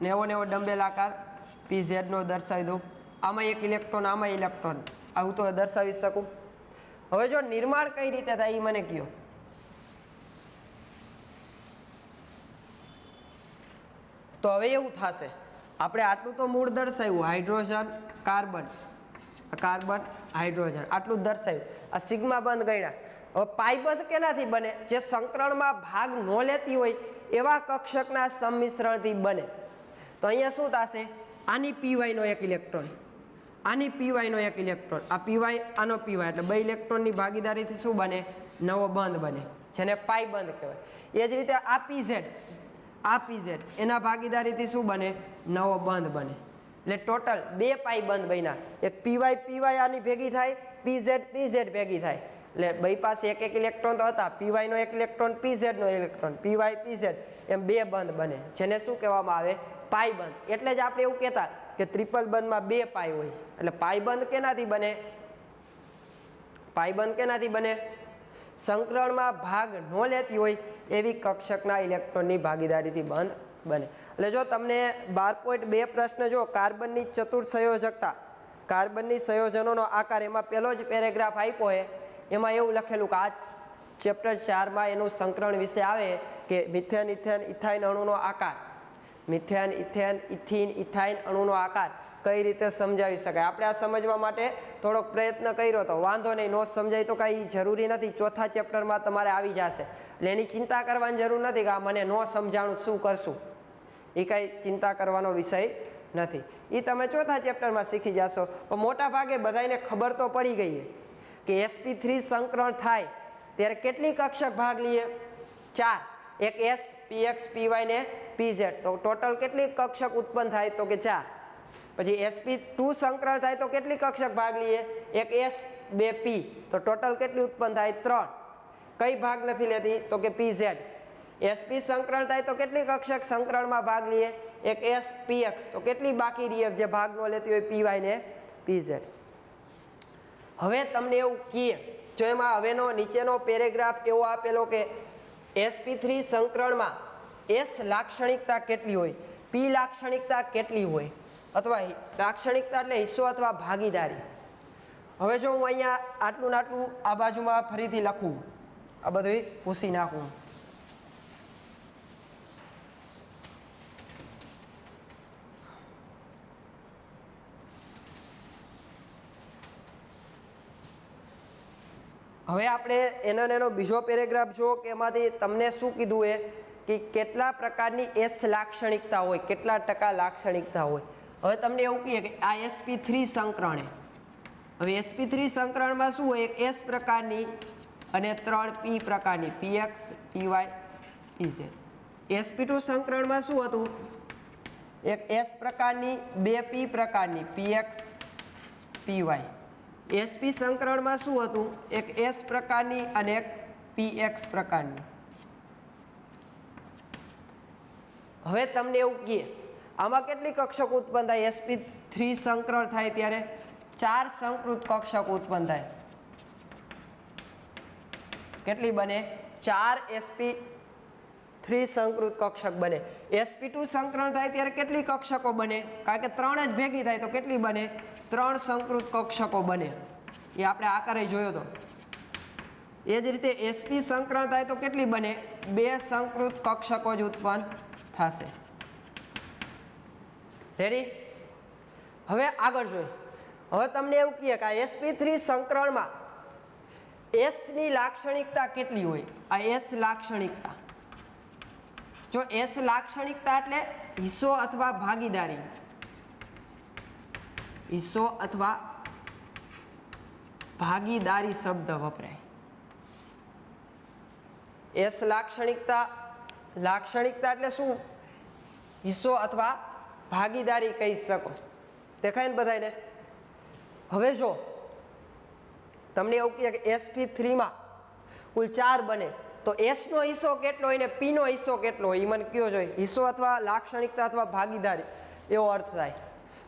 ને એવો ડમ્બેલ આકાર pz નો દર્શાવી દઉં. આમાં એક ઇલેક્ટ્રોન, આમાં ઇલેક્ટ્રોન, આવું તો દર્શાવી શકું. હવે જો નિર્માણ કઈ રીતે થાય એ મને કહો. તો હવે એવું થશે, આપણે આટલું તો મૂળ દર્શાવ્યું, હાઇડ્રોજન કાર્બન, કાર્બન હાઇડ્રોજન, આટલું જ દર્શાવ્યું. આ સિગ્મા બંધ ગણ્યા. હવે પાઈ બંધ કેનાથી બને? જે સંકરણમાં ભાગ ન લેતી હોય એવા કક્ષકના સંમિશ્રણથી બને. તો અહીંયા શું થશે? આની py નો એક ઇલેક્ટ્રોન, આની py નો એક ઇલેક્ટ્રોન, આ py આનો py, એટલે બે ઇલેક્ટ્રોનની ભાગીદારીથી શું બને? નવો બંધ બને, જેને પાઈ બંધ કહેવાય. એ જ રીતે આ pz એના ભાગીદારીથી શું બને? નવો બંધ બને. એટલે ટોટલ બે પાઈ બંધ બન્યા. એક py આની ભેગી થાય, pz ભેગી થાય. એટલે બે પાસે એક એક ઇલેક્ટ્રોન તો હતા, પીવાય નો એક ઇલેક્ટ્રોન, પીઝેડ નો ઇલેક્ટ્રોન, પીવાય પીઝેડ એમ બે બંધ બને, જેને શું કહેવામાં આવે? પાઈ બંધ. એટલે જ આપણે એવું કહેતા કે ટ્રિપલ બંધમાં બે પાઈ હોય. એટલે પાઈ બંધ કેનાથી બને? પાઈ બંધ કેનાથી બને? સંકરણમાં ભાગ ન લેતી હોય એવી કક્ષકના ઇલેક્ટ્રોનની ભાગીદારીથી બંધ બને. એટલે જો તમને 12.2 પ્રશ્ન જો કાર્બનની ચતુર્થ સંયોજકતા, કાર્બનની સંયોજનોનો આકાર, એમાં પહેલો જ પેરેગ્રાફ આપ્યો છે, એમાં એવું લખેલું કે આ ચેપ્ટર 4માં એનું સંકરણ વિશે આવે કે મિથેન, ઇથેન, ઇથાઇન અણુનો આકાર, મિથેન, ઇથેન, ઇથિન, ઇથાઇન અણુનો આકાર કઈ રીતે સમજાવી શકાય. આપણે આ સમજવા માટે થોડોક પ્રયત્ન કર્યો તો વાંધો નહીં, નો સમજાય તો કાંઈ જરૂરી નથી, ચોથા ચેપ્ટરમાં તમારે આવી જશે. એટલે એની ચિંતા કરવાની જરૂર નથી કે આ મને ન સમજાણું શું કરશું, એ કાંઈ ચિંતા કરવાનો વિષય નથી, એ તમે ચોથા ચેપ્ટરમાં શીખી જશો. પણ મોટા ભાગે બધાને ખબર તો પડી ગઈ કે sp3 સંકરણ થાય ત્યારે કેટલી કક્ષક ભાગ લઈએ? 4. એક s, px, py ને pz. તો ટોટલ કેટલી કક્ષક ઉત્પન્ન થાય? તો કે 4. પછી sp2 સંકરણ થાય તો કેટલી કક્ષક ભાગ લઈએ? એક s, 2 p. તો ટોટલ કેટલી ઉત્પન્ન થાય? 3. કઈ ભાગ નથી લેતી? તો કે pz. sp સંકરણ થાય તો કેટલી કક્ષક સંકરણમાં ભાગ લઈએ? એક s, px. તો કેટલી બાકી રહે જે ભાગ ન લેતી હોય? py ને pz. હવે તમને એવું કહીએ, જો એમાં હવેનો નીચેનો પેરેગ્રાફ એવો આપેલો કે sp3 સંકરણમાં s લાક્ષણિકતા કેટલી હોય, p લાક્ષણિકતા કેટલી હોય, અથવા લાક્ષણિકતા એટલે હિસ્સો અથવા ભાગીદારી. હવે જો હું અહીંયા આટલું ને આટલું આ બાજુમાં ફરીથી લખું, આ બધું ભૂસી નાખું, હવે આપણે એનો બીજો પેરેગ્રાફ જુઓ કે એમાંથી તમને શું કીધું એ કે કેટલા પ્રકારની s લાક્ષણિકતા હોય, કેટલા ટકા લાક્ષણિકતા હોય. હવે તમને એવું કહીએ કે આ sp3 સંકરણ, હવે sp3 સંકરણમાં શું હોય? એક s પ્રકારની અને 3 p પ્રકારની, px, py, pz. sp2 સંકરણમાં શું હતું? એક s પ્રકારની, 2 p પ્રકારની, px, py. sp સંકરણમાં શું હતું? એક s પ્રકારની અને એક px પ્રકારની. હવે તમને એવું કહીએ આમાં કેટલી કક્ષક ઉત્પન્ન થાય? sp3 સંકરણ થાય ત્યારે 4 સંકૃત કક્ષક ઉત્પન્ન થાય. કેટલી બને? 4 sp3 સંકૃત કક્ષક બને. sp2 સંકરણ થાય ત્યારે કેટલી કક્ષકો બને? કારણ કે 3 જ ભેગી થાય તો કેટલી બને? 3 સંકૃત કક્ષકો બને. એ આપણે આકારે જોયો તો. એ જ રીતે sp સંકરણ થાય તો કેટલી બને? 2 સંકૃત કક્ષકો જ ઉત્પન્ન થશે. રેડી? હવે આગળ જોઈએ. હવે તમને એવું કહીએ કે આ sp3 સંકરણમાં s ની લાક્ષણિકતા કેટલી હોય? આ s લાક્ષણિકતા, જો s લાક્ષણિકતા એટલે હિસ્સો અથવા ભાગીદારી, હિસ્સો અથવા ભાગીદારી શબ્દ વપરાય. s લાક્ષણિકતા, લાક્ષણિકતા એટલે શું? હિસ્સો અથવા ભાગીદારી કહી શકો. દેખાય ને બધાને? હવે જો તમને એવું કહે કે sp3 માં કુલ 4 બને તો s નો હિસ્સો કેટલો હોય ને p નો હિસ્સો કેટલો હોય? એ મને કયો જોઈએ? હિસ્સો અથવા લાક્ષણિકતા અથવા ભાગીદારી એવો અર્થ થાય.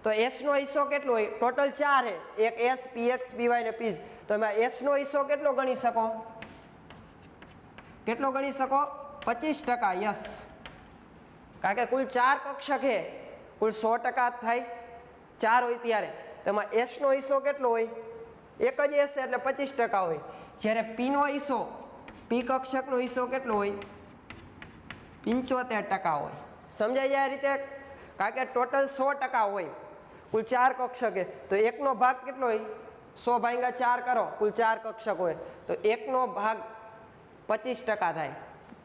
તો s નો હિસ્સો કેટલો હોય? ટોટલ 4 છે, એક s, px, py ને pz. તો એમાં s નો હિસ્સો કેટલો ગણી શકો? કેટલો ગણી શકો? 25%. યસ, કારણ કે કુલ 4 કક્ષક છે, કુલ 100% થાય, 4 હોય ત્યારે. એમાં s નો હિસ્સો કેટલો હોય? એક જ s એટલે 25% હોય. જ્યારે p નો હિસ્સો, p કક્ષકનો હિસ્સો કેટલો હોય? 75% હોય. સમજાય જાય આ રીતે? કારણ કે ટોટલ 100% હોય, કુલ 4 કક્ષક, તો 1નો ભાગ કેટલો હોય? 100 ભાગ્યા 4 કરો, કુલ 4 કક્ષક હોય તો 1નો ભાગ 25% થાય.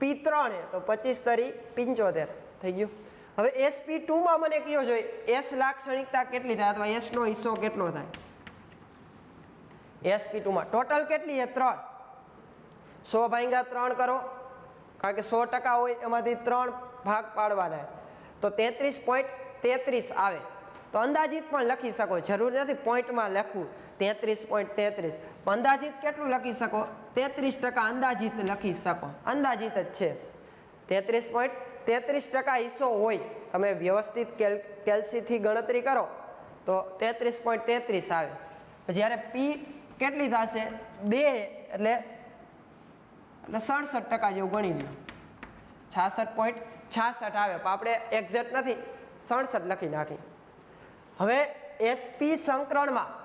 p3 છે તો 25 તરી 75 થઈ ગયું. હવે sp2 માં મને કયો જોઈએ? s લાક્ષણિકતા કેટલી થાય અથવા s નો હિસ્સો કેટલો થાય? sp2 માં ટોટલ કેટલી છે? 3. 100 ભાગ્યા 3 કરો, કારણ કે 100% હોય એમાંથી 3 ભાગ પાડવાના, તો 33.33 આવે. તો અંદાજિત પણ લખી શકો, જરૂર નથી પોઈન્ટમાં લખવું. 33.33 અંદાજિત કેટલું લખી શકો? 33% અંદાજિત લખી શકો, અંદાજિત જ છે. 33.33% હિસ્સો હોય, તમે વ્યવસ્થિત કેલ્સીથી ગણતરી કરો તો 33.33 આવે. જ્યારે પી કેટલી થશે? 2 એટલે 67% જેવું ગણી લો. 66.66 આવે, પણ આપણે એક્ઝેક્ટ નથી, 67 લખી નાખી. હવે એસપી સંકરણમાં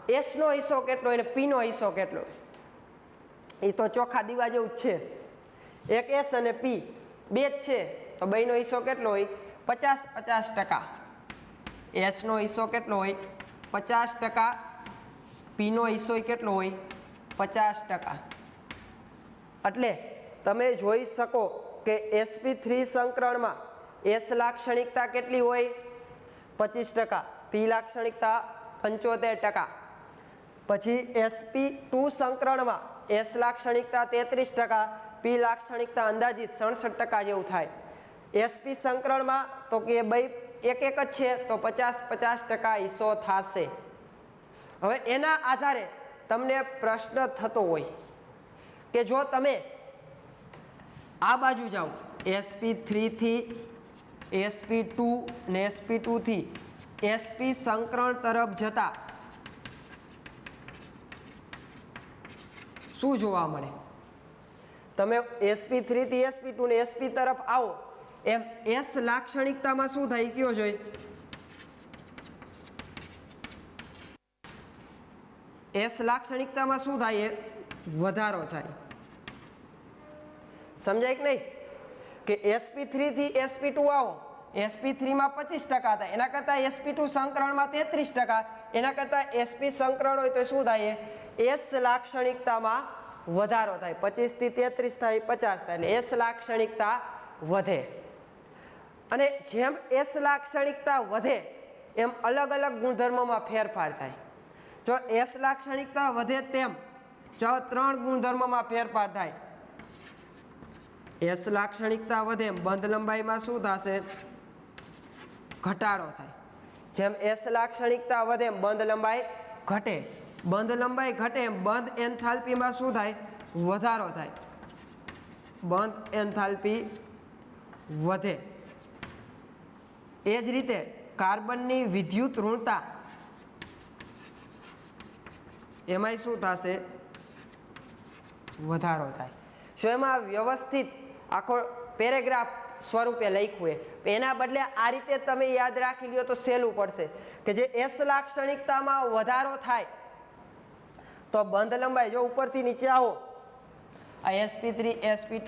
એસ નો હિસ્સો કેટલો અને પી નો હિસ્સો કેટલો? એ તો ચોખા દીવા જેવું જ છે. એક એસ અને પી બે જ છે, તો બેનો હિસ્સો કેટલો હોય? 50-50%. એસ નો હિસ્સો કેટલો હોય? 50%. પી નો હિસ્સો કેટલો હોય? 50%. એટલે તમે જોઈ શકો કે sp3 સંકરણમાં એસ લાક્ષણિકતા કેટલી હોય? 25%. પી લાક્ષણિકતા 75%. પછી sp2 સંકરણમાં એસ લાક્ષણિકતા 33%, પી લાક્ષણિકતા અંદાજિત 67% જેવું થાય. sp સંકરણમાં તો કે બે એક જ છે, તો 50-50% હિસ્સો થશે. હવે એના આધારે તમને પ્રશ્ન થતો હોય કે જો તમે આ બાજુ જાઓ sp3 થી sp2 ને sp2 થી sp સંકરણ તરફ જતા શું જોવા મળે? તમે sp3 થી sp2 ને sp તરફ આવો એમ એસ લાક્ષણિકતામાં શું થાય કયો જોઈએ? એસ લાક્ષણિકતામાં શું થાય? વધારો થાય. સમજાય કે નહીં? કે sp3 થી sp2 આવો, sp3 માં 25% થાય, એના કરતાં sp2 સંકરણમાં 33%, એના કરતાં sp સંકરણ હોય તો શું થાય? એસ લાક્ષણિકતામાં વધારો થાય. 25 થી 33 થાય, 50 થાય, એટલે એસ લાક્ષણિકતા વધે. અને જેમ એસ લાક્ષણિકતા વધે એમ અલગ અલગ ગુણધર્મોમાં ફેરફાર થાય. જો એસ લાક્ષણિકતા વધે તેમ 3 ગુણધર્મોમાં ફેરફાર થાય. એસ લાક્ષણિકતા વધે એમ બંધ લંબાઈમાં શું થશે? ઘટાડો થાય. જેમ એસ લાક્ષણિકતા વધે એમ બંધ લંબાઈ ઘટે. બંધ લંબાઈ ઘટે એમ બંધ એન્થાલ્પીમાં શું થાય? વધારો થાય. બંધ એન્થાલ્પી વધે. એ જ રીતે કાર્બનની વિદ્યુત ઋણતા એમાંય શું થશે? વધારો થાય. જો એમાં વ્યવસ્થિત આખો પેરેગ્રાફ સ્વરૂપે લખ્યું હોય, એના બદલે આ રીતે તમે યાદ રાખી લ્યો તો સહેલું પડશે કે જે એસ લાક્ષણિકતામાં વધારો થાય તો બંધ લંબાઈ, જો ઉપરથી નીચે આવો આ sp3 sp2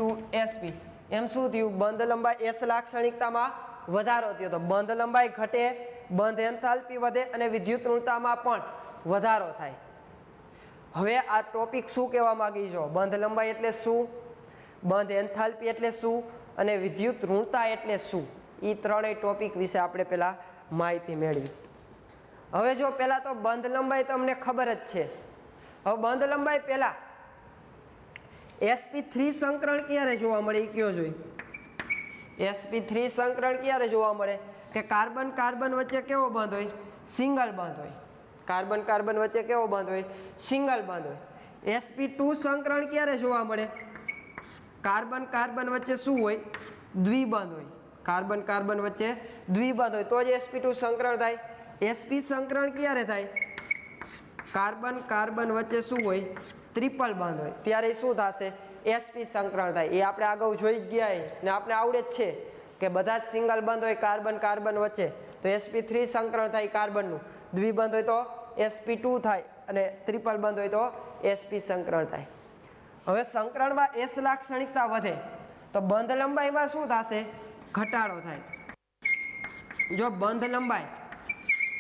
sp એમ શું થયું? બંધ લંબાઈ એસ લાક્ષણિકતામાં વધારો થયો તો બંધ લંબાઈ ઘટે, બંધ એન્થાલ્પી વધે અને વિદ્યુત ઋણતામાં પણ વધારો થાય. હવે આ ટોપિક શું કહેવા માંગી છો? બંધ લંબાઈ એટલે શું, બંધ એન્થાલ્પી એટલે શું અને વિદ્યુત ઋણતા એટલે શું? એ ત્રણેય ટોપિક વિશે આપણે પહેલા માહિતી મેળવી. હવે જો પહેલા તો બંધ લંબાઈ તમને ખબર જ છે. હવે બંધ લંબાઈ પહેલા sp3 સંકરણ ક્યારે જોવા મળે એ કયો જોઈએ? sp3 સંકરણ ક્યારે જોવા મળે? કે કાર્બન કાર્બન વચ્ચે કેવો બંધ હોય? સિંગલ બંધ હોય. કાર્બન કાર્બન વચ્ચે કેવો બંધ હોય? સિંગલ બંધ હોય. sp2 સંકરણ ક્યારે જોવા મળે? કાર્બન કાર્બન વચ્ચે શું હોય? દ્વિબંધ હોય. કાર્બન કાર્બન વચ્ચે દ્વિબંધ હોય તો જ sp2 સંકરણ થાય. sp સંકરણ ક્યારે થાય? કાર્બન કાર્બન વચ્ચે શું હોય? ટ્રિપલ બંધ હોય, ત્યારે શું થશે? sp સંકરણ થાય. એ આપણે અગાઉ જોઈ જ ગયા ને આપણે આવડે જ છે કે બધા જ સિંગલ બંધ હોય કાર્બન કાર્બન વચ્ચે તો sp3 સંકરણ થાય કાર્બનનું, દ્વિબંધ હોય તો sp2 થાય અને ટ્રિપલ બંધ હોય તો sp સંકરણ થાય. હવે સંકરણમાં એસ લાક્ષણિકતા વધે તો બંધ લંબાઈમાં શું થશે? ઘટાડો થાય. જો બંધ લંબાઈ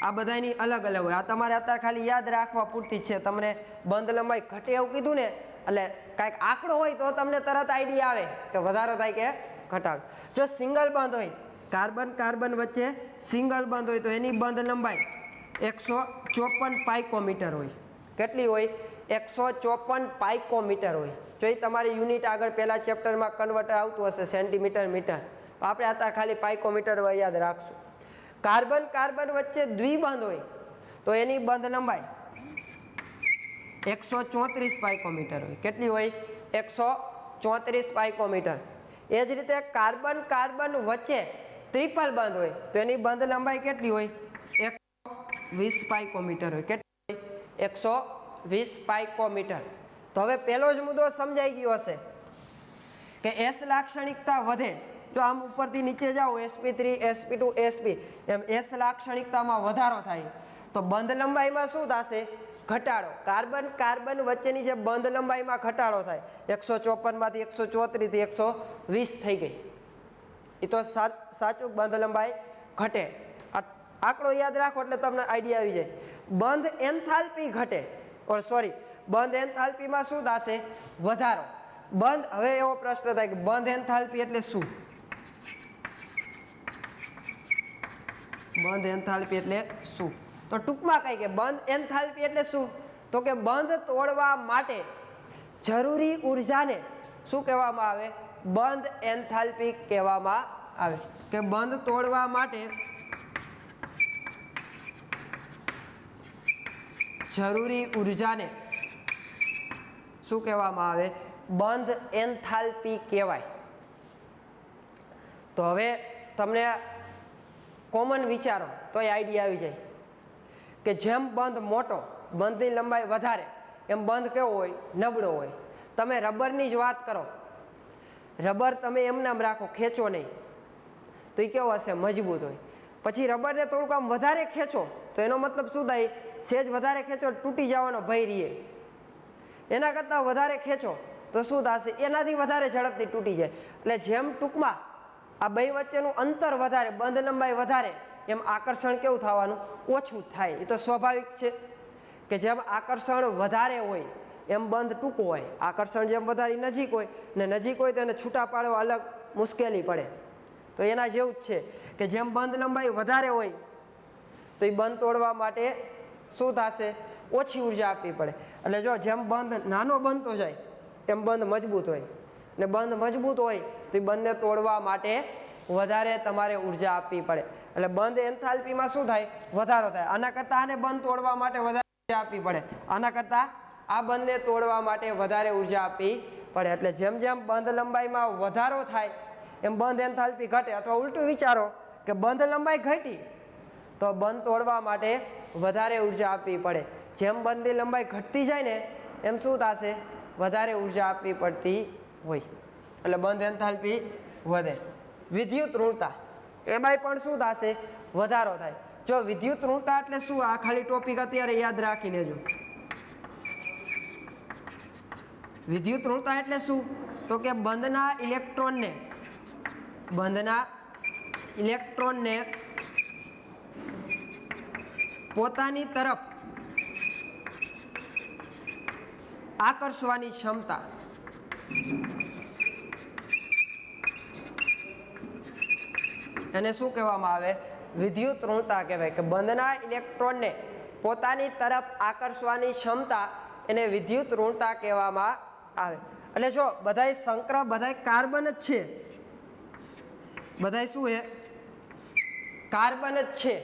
આ બધાની અલગ અલગ હોય, આ તમારે અત્યારે ખાલી યાદ રાખવા પૂરતી છે. તમને બંધ લંબાઈ ઘટે એવું કીધું ને એટલે કાંઈક આંકડો હોય તો તમને તરત આઈડિયા આવે કે વધારો થાય કે ઘટાડો. જો સિંગલ બંધ હોય, કાર્બન કાર્બન વચ્ચે સિંગલ બંધ હોય તો એની બંધ લંબાઈ 154 પાઇકોમીટર હોય. કેટલી હોય? 154 પાઇકોમીટર હોય. જો એ તમારી યુનિટ આગળ પહેલા ચેપ્ટરમાં કન્વર્ટર આવતું હશે સેન્ટીમીટર મીટર, આપણે અત્યારે ખાલી પાઇકોમીટર યાદ રાખશું. કાર્બન કાર્બન વચ્ચે દ્વિબંધ હોય તો એની બંધ લંબાઈ 134 પાઇકોમીટર હોય. કેટલી હોય? 134 પાઇકોમીટર. એ જ રીતે કાર્બન કાર્બન વચ્ચે ટ્રિપલ બંધ હોય તો એની બંધ લંબાઈ કેટલી હોય? 120 પાઇકોમીટર હોય. કેટલી હોય? 120 પાઇકોમીટર. તો હવે પહેલો જ મુદ્દો સમજાઈ ગયો હશે કે એસ લાક્ષણિકતા વધે. જો આમ ઉપરથી નીચે જાઓ sp3 sp2 sp M S લાક્ષણિકતામાં વધારો થાય તો બંધ લંબાઈમાં શું થશે? ઘટાડો. કાર્બન કાર્બન વચ્ચેની જે બંધ લંબાઈમાં ઘટાડો થાય 154 માંથી 134 થી 120 થઈ ગઈ. એ તો સાચું બંધ લંબાઈ ઘટે. આંકડો યાદ રાખો એટલે તમને આઈડિયા આવી જાય. બંધ એન્થાલ્પી ઘટે બંધ એન્થાલ્પીમાં શું થશે? વધારો. બંધ હવે એવો પ્રશ્ન થાય કે બંધ એન્થાલ્પી એટલે શું? બંધ એન્થાલ્પી એટલે શું? તો ટૂંકમાં કહીએ કે બંધ એન્થાલ્પી એટલે શું? તો કે બંધ તોડવા માટે જરૂરી ઉર્જાને શું કહેવામાં આવે? બંધ એન્થાલ્પી કહેવામાં આવે. કે બંધ તોડવા માટે જરૂરી ઉર્જાને શું કહેવામાં આવે? બંધ એન્થાલ્પી કહેવાય. તો હવે તમને કોમન વિચારો તો એ આઈડિયા આવી જાય કે જેમ બંધ મોટો, બંધની લંબાઈ વધારે, એમ બંધ કેવો હોય? નબળો હોય. તમે રબરની જ વાત કરો, રબર તમે એમ નામ રાખો, ખેંચો નહીં તો એ કેવો હશે? મજબૂત હોય. પછી રબરને થોડુંક આમ વધારે ખેંચો તો એનો મતલબ શું થાય? સેજ વધારે ખેંચો તૂટી જવાનો ભય રહે. એના કરતાં વધારે ખેંચો તો શું થશે? એનાથી વધારે ઝડપથી તૂટી જાય. એટલે જેમ ટૂંકમાં આ બે વચ્ચેનું અંતર વધારે, બંધ લંબાઈ વધારે, એમ આકર્ષણ કેવું થવાનું? ઓછું થાય. એ તો સ્વાભાવિક છે કે જેમ આકર્ષણ વધારે હોય એમ બંધ ટૂંકો હોય. આકર્ષણ જેમ વધારે નજીક હોય ને નજીક હોય તો એને છૂટા પાડવા અલગ મુશ્કેલી પડે. તો એના જેવું જ છે કે જેમ બંધ લંબાઈ વધારે હોય તો એ બંધ તોડવા માટે શું થશે? ઓછી ઉર્જા આપવી પડે. એટલે જો જેમ બંધ નાનો બનતો જાય એમ બંધ મજબૂત હોય, ને બંધ મજબૂત હોય તો એ બંધને તોડવા માટે વધારે તમારે ઉર્જા આપવી પડે. એટલે બંધ એન્થાલ્પીમાં શું થાય? વધારો થાય. આના કરતાં આને બંધ તોડવા માટે વધારે ઉર્જા આપવી પડે, આના કરતાં આ બંધને તોડવા માટે વધારે ઉર્જા આપવી પડે. એટલે જેમ જેમ બંધ લંબાઈમાં વધારો થાય એમ બંધ એન્થાલ્પી ઘટે. અથવા ઉલટું વિચારો કે બંધ લંબાઈ ઘટી તો બંધ તોડવા માટે વધારે ઉર્જા આપવી પડે. જેમ બંધની લંબાઈ ઘટતી જાય ને એમ શું થશે? વધારે ઉર્જા આપવી પડતી હોય. એટલે બંધ એન્થાલ્પી વધે. વિદ્યુત ઋણતા, એમાંય પણ શું થશે? વધારો થાય. જો વિદ્યુત ઋણતા એટલે શું? આ ખાલી ટોપિક અત્યારે યાદ રાખી લેજો. વિદ્યુત ઋણતા એટલે શું? તો કે બંધના ઇલેક્ટ્રોનને પોતાની તરફ આકર્ષવાની ક્ષમતા. એને શું કહેવામાં આવે? વિદ્યુત ઋણતા કહેવાય. કે બંધના ઇલેક્ટ્રોનને પોતાની તરફ આકર્ષવાની ક્ષમતા એને વિદ્યુત ઋણતા કહેવામાં આવે. એટલે જો બધાય સંકર, બધાય કાર્બન જ છે. બધાય શું છે? કાર્બન જ છે.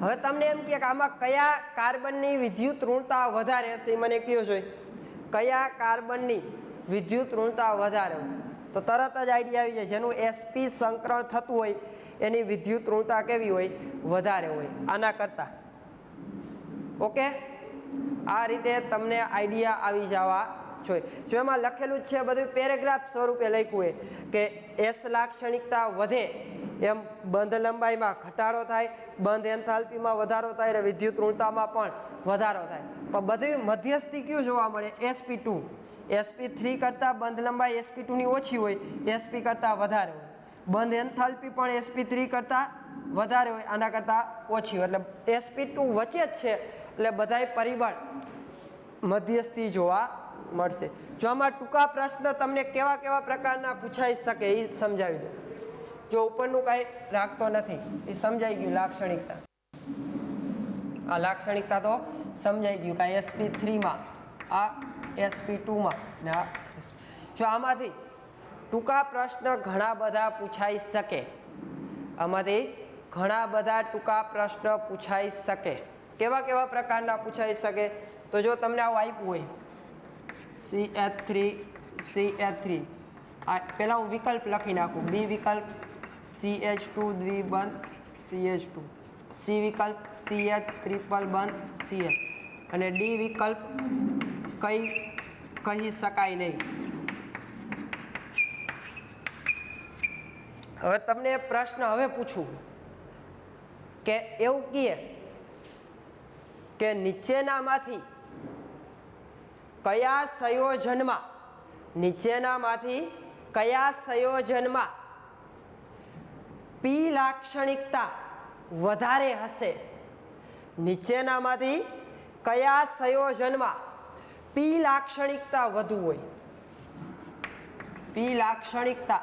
હવે તમને એમ કે આમાં કયા કાર્બનની વિદ્યુત ઋણતા વધારે હશે? એ મને કયો જોઈએ. કયા કાર્બનની વિદ્યુત ઋણતા વધારે હોય? તો તરત જ આઈડિયા આવી જાય. જેનું sp સંકરણ થતું હોય એની વિદ્યુત ઋણતા કેવી હોય? વધારે હોય આના કરતાં. ઓકે, આ રીતે તમને આઈડિયા આવી જવા જોઈએ. જો એમાં લખેલું જ છે બધું પેરેગ્રાફ સ્વરૂપે લખ્યું હોય કે એસ લાક્ષણિકતા વધે એમ બંધ લંબાઈમાં ઘટાડો થાય, બંધ એન્થાલ્પીમાં વધારો થાય અને વિદ્યુત ઋણતામાં પણ વધારો થાય. પણ બધી મધ્યસ્થી કયું જોવા મળે? sp2. sp3 કરતાં બંધ લંબાઈ sp2 ની ઓછી હોય, sp કરતાં વધારે હોય. બંધ એન્થાલ્પી પણ sp3 કરતાં વધારે હોય, આના કરતાં ઓછી હોય. એટલે sp2 વચ્ચે જ છે. એટલે બધાય પરિબળ મધ્યસ્થી જોવા મળશે. જો આમાં ટૂંકા પ્રશ્ન તમને કેવા કેવા પ્રકારના પૂછાઈ શકે એ સમજાવી દો. જો ઉપરનું કાંઈ રાખતો નથી એ સમજાઈ ગયું. લાક્ષણિકતા, આ લાક્ષણિકતા તો સમજાઈ ગયું કે sp3 માં, આ sp2 માં ને આ. જો આમાંથી ટૂંકા પ્રશ્ન ઘણા બધા પૂછાઈ શકે, આમાંથી ઘણા બધા ટૂંકા પ્રશ્ન પૂછાઈ શકે. કેવા કેવા પ્રકારના પૂછાઈ શકે? તો જો તમને આવું આપ્યું હોય CH3 આ પહેલાં હું વિકલ્પ લખી નાખું. બી વિકલ્પ CH2 દ્વિબંધ CH2, સી વિકલ્પ CH ત્રિપલ બંધ CH અને ડી વિકલ્પ કહી શકાય નહીં. હવે તમને પ્રશ્ન હવે પૂછું કે એવું કહે કે નીચેનામાંથી કયા સંયોજનમાં પી લાક્ષણિકતા વધારે હશે? નીચેનામાંથી કયા સંયોજનમાં પી લાક્ષણિકતા વધુ હોય? પી લાક્ષણિકતા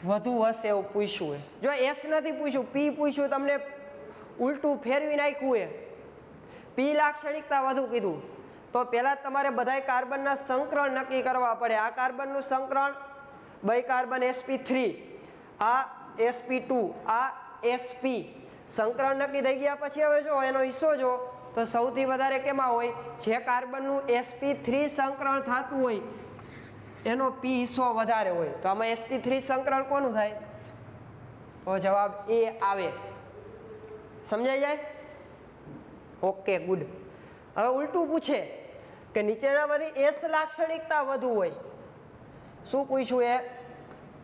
વધુ હશે એવું પૂછ્યું હોય. જો એસ નથી પૂછ્યું, પી પૂછ્યું, તમને ઉલટું ફેરવી નાખ્યું એ પી લાક્ષણિકતા વધુ કીધું તો પહેલાં તમારે બધાય કાર્બનના સંકરણ નક્કી કરવા પડે. આ કાર્બનનું સંકરણ બાયકાર્બન sp3, આ sp2, આ sp. સંકરણ નક્કી થઈ ગયા પછી હવે જો એનો હિસ્સો જો તો સૌથી વધારે કેમાં હોય? જે કાર્બનનું sp3 સંકરણ થતું હોય એનો પી હિસ્સો વધારે હોય. તો આમાં sp3 સંકરણ કોનું થાય? તો જવાબ એ આવે. સમજાઈ જાય? Okay, good. હવે ઉલટું પૂછે કે નીચેનામાંથી એસ લાક્ષણિકતા વધુ હોય. શું પૂછ્યું એ?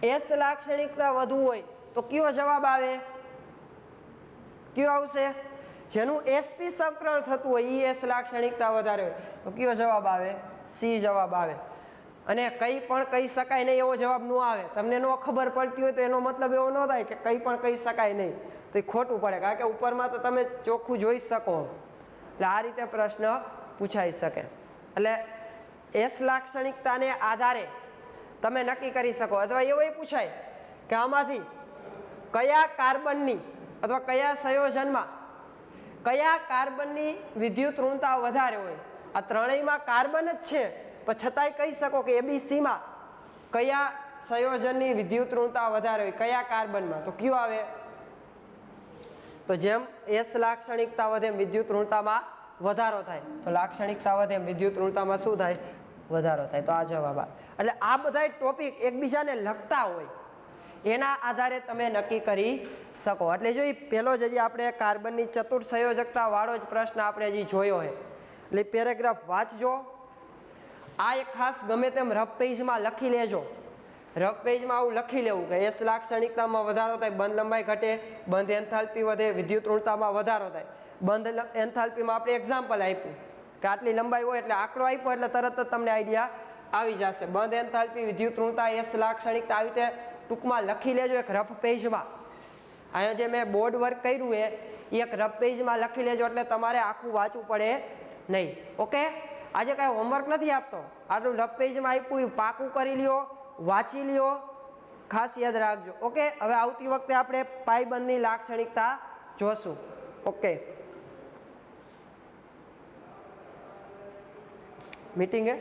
એસ લાક્ષણિકતા વધુ હોય તો કયો જવાબ આવે? કયો આવશે? જેનું sp સંકરણ થતું હોય એ એસ લાક્ષણિકતા વધારે હોય તો કયો જવાબ આવે? સી જવાબ આવે. અને કંઈ પણ કહી શકાય નહીં એવો જવાબ ન આવે. તમને ન ખબર પડતી હોય તો એનો મતલબ એવો ન થાય કે કંઈ પણ કહી શકાય નહીં, તો એ ખોટું પડે, કારણ કે ઉપરમાં તો તમે ચોખ્ખું જોઈ શકો. એટલે આ રીતે પ્રશ્ન પૂછાઈ શકે. એટલે એસ લાક્ષણિકતાને આધારે તમે નક્કી કરી શકો. અથવા એવું પૂછાય કે આમાંથી કયા કાર્બનની અથવા કયા સંયોજનમાં કયા કાર્બનની વિદ્યુત ઋણતા વધારે હોય? આ ત્રણેયમાં કાર્બન જ છે પણ છતાંય કહી શકો કે એબીસીમાં કયા સંયોજનની વિદ્યુત ઋણતા વધારે હોય, કયા કાર્બનમાં? તો કયું આવે? તો જેમ એસ લાક્ષણિકતા વધે એમ વિદ્યુત ઋણતામાં વધારો થાય, તો લાક્ષણિકતા વધે એમ વિદ્યુત ઋણતામાં શું થાય? વધારો થાય. તો આ જવાબ આવે. એટલે આ બધા ટોપિક એકબીજાને લગતા હોય એના આધારે તમે નક્કી કરી શકો. એટલે જો એ પહેલો જ હજી આપણે કાર્બનની ચતુર્થ સંયોજકતા વાળો જ પ્રશ્ન આપણે હજી જોયો છે. એટલે પેરેગ્રાફ વાંચજો. આ એક ખાસ ગમે તેમ રફ પેજમાં લખી લેજો. રફ પેજમાં આવું લખી લેવું કે એસ લાક્ષણિકતામાં વધારો થાય, બંધ લંબાઈ ઘટે, બંધ એન્થાલ્પી વધે, વિદ્યુત ઋણતામાં વધારો થાય. બંધ એન્થાલ્પીમાં આપણે એક્ઝામ્પલ આપ્યું કે આટલી લંબાઈ હોય એટલે આંકડો આપ્યો એટલે તરત જ તમને આઈડિયા આવી જશે. બંધ એન્થાલ્પી, વિદ્યુત ઋણતા, એસ લાક્ષણિકતા આવી રીતે ટૂંકમાં લખી લેજો એક રફ પેજમાં. અહીંયા જે મેં બોર્ડ વર્ક કર્યું એ એક રફ પેજમાં લખી લેજો એટલે તમારે આખું વાંચવું પડે નહીં. ઓકે, આજે કાંઈ હોમવર્ક નથી આપતો, આટલું રફ પેજમાં આપ્યું પાકું કરી લ્યો, વાંચી લ્યો, ખાસ યાદ રાખજો. ઓકે, હવે આવતી વખતે આપણે પાયબંધની લાક્ષણિકતા જોશું. ઓકે, મીટિંગ હે.